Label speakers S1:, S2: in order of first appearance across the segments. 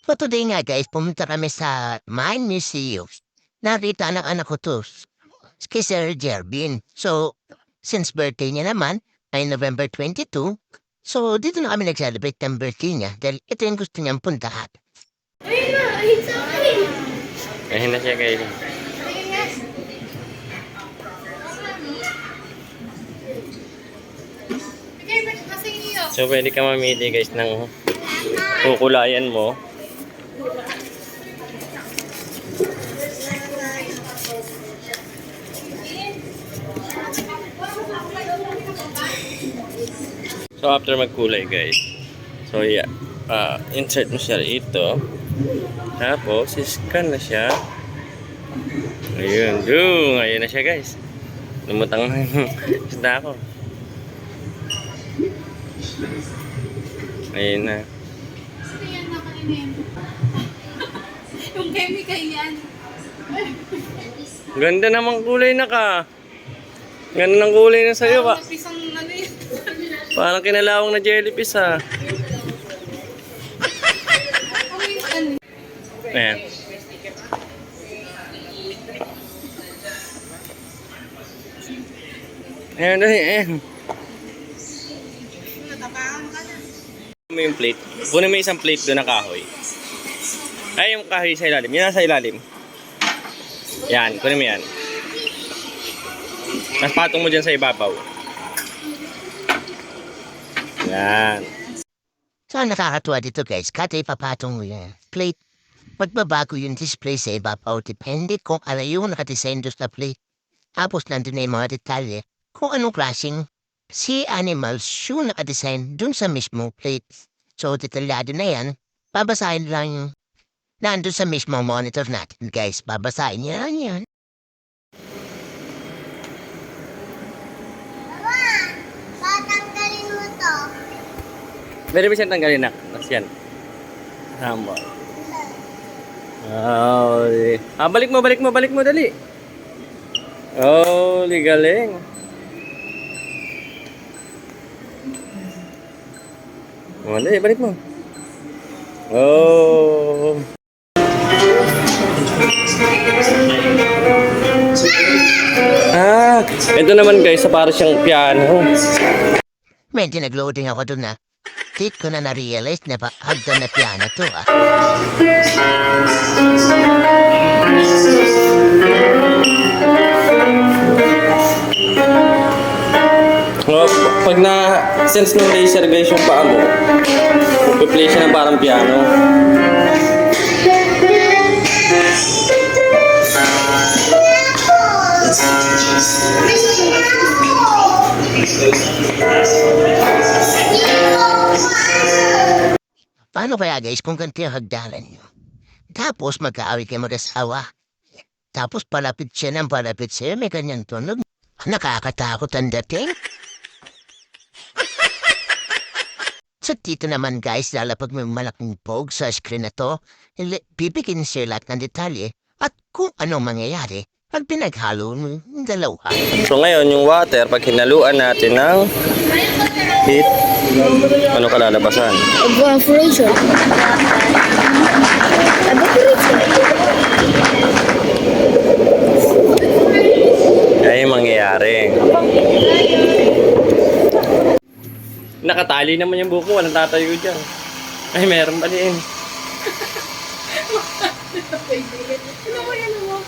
S1: So today nga guys, pumunta kami sa Mine Museum. Narito anak-anak ko to, kay Sir Jervin. So, since birthday niya naman, ay November 22, so dito na kami nag-celebrate ng birthday niya dahil ito yung gusto niyang puntahan.
S2: Ayun na, ayun sa akin.
S3: Ayun na siya kayo.
S2: Ayun nga. Bigay ba kasi niyo?
S3: So, pwede ka mamili guys ng kukulayan mo. So, after magkulay guys. So, yeah. Insert mo siya ito. Tapos, scan na siya. Ayun. Doon. Ayun na siya guys. Lumutang isda ako. Ayun na.
S2: Gusto yan na kaninin. Yung chemical yan.
S3: Ganda namang kulay na ka. Ganda ng kulay na sa'yo ba?
S2: Pisang ano yun.
S3: Parang kinalawang na jellyfish ha. Ayan. Ayan, ayan. Kunin mo yung plate. Kunin mo isang plate doon na kahoy. Ay, yung kahoy sa ilalim. Yan nasa ilalim. Yan, kunin mo yan. Tapos patong mo dyan sa ibabaw. Yan.
S1: So, nakakatuwa dito guys, kada ipapatong mo yan, plate, magbabago yung display sa ibabaw depende kung ano yung nakadesign doon sa plate. Tapos nandun na yung mga detalye kung anong klaseng sea animals yung nakadesign dun sa mismo plate. So, detalyado na yan, babasahin lang yung nandun sa mismo monitor natin guys, babasahin yan yan.
S2: Patanggalin mo to.
S3: Pwede ba siyang tanggalin na? Tapos yan. Tama. Oh, balik mo, dali. Oh, galing. Oh, dali, balik mo. Oh. Ito naman guys, sa para siyang piano.
S1: Medyo nag-loading ako dun na. Tit ko na na-realize na hagdan na piano to ah.
S3: Oh, pag na-sense ng laser guys yung paa mo, play siya ng parang piano.
S1: Paano kaya guys kung ganito yung hagdanan nyo? Tapos magkaawit kayo mag-asawa. Tapos palapit siya ng palapit sa'yo, may ganyang tunog. Nakakatakot ang dating. So dito naman guys, lalapag may malaking pogue sa screen na to, bibigyan siya lahat ng detalye at kung anong mangyayari pag pinaghalo ng dalawa.
S3: So ngayon yung water, pag hinaluan natin ng heat, ano kalalabasan?
S2: Evaporation.
S3: Ay yung mangyayari. Nakatali naman yung buko, walang tatayo dyan. Ay, meron pa din.
S2: Ano mo yan mo?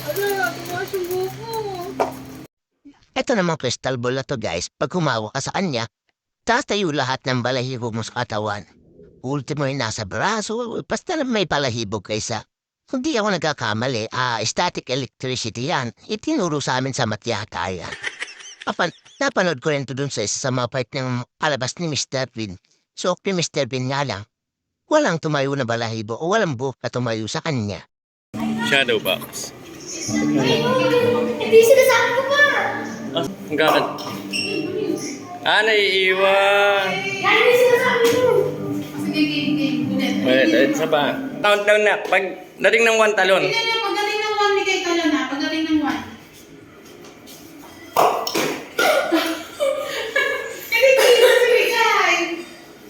S2: Ano, tumaas yung buko.
S1: Ito namang crystal ball na to guys, pag humawa ka sa kanya, tatayo lahat ng balahibo mo sa katawan. Ultimo yung nasa braso, basta na may balahibo kaysa. Kung di ako nagkakamali, static electricity yan. Itinuro sa amin sa matyata yan. Napanood ko rin ito dun sa isa sa mga part ng palabas ni Mr. Bean. So, kay Mr. Bean nga lang, walang tumayo na balahibo o walang buhok na tumayo sa kanya.
S3: Shadow box.
S2: Hindi sinasabi ko pa.
S3: Ang gakat. Naiiwan.
S2: Yan yung sinasabi ko. Sige, game.
S3: Isa pa. Countdown na. Pag dating ng 1 talon.
S2: Tingnan niyo, pagdating ng 1, bigay ka lang na. Pagdating ng 1.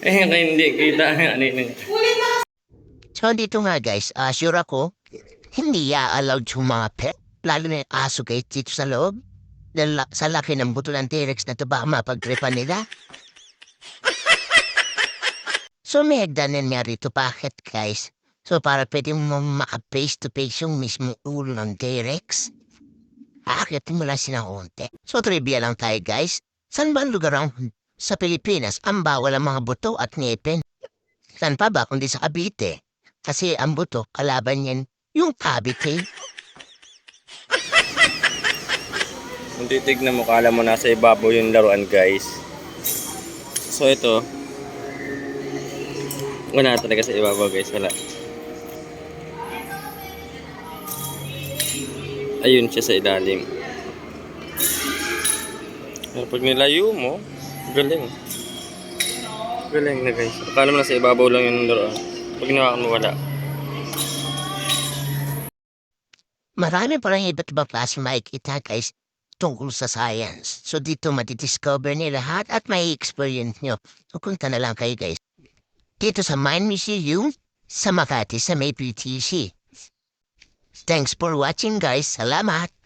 S3: Kaya hindi kita ano yun.
S2: Ulit na kasi.
S1: So dito nga guys, sure ako, hindi allowed yung mga pet, lalo na yung aso guys dito sa loob. Dahil sa laki ng buto ng T-Rex na ito baka mapagtripan nila. So may hagdanan nga rito bakit guys? So para pwede mo maka-face to face yung mismong ulo ng T-Rex. Aakitin mo lang siya ng konti. So trivia lang tayo guys. Saan ba ang lugar sa Pilipinas ang bawal ang mga buto at ngipin? Saan pa ba kundi sa Cavite? Kasi ang buto, kalaban yan, yung Cavite.
S3: Kung titignan mo, kala mo nasa ibabaw yung laruan guys. So ito, wala talaga sa ibabaw guys, wala. Ayun siya sa ilalim. Pero pag nilayo mo, galing. Galing na guys. Akala mo nasa ibabaw lang yung laruan. Pag nawakan mo, wala.
S1: Marami pa rin iba't ibang klase makikita guys tungkol sa science. So dito matidiscover niyo lahat at may experience nyo. So punta na lang kayo guys. Dito sa Mind Museum sa Makati sa may PTC. Thanks for watching guys. Salamat!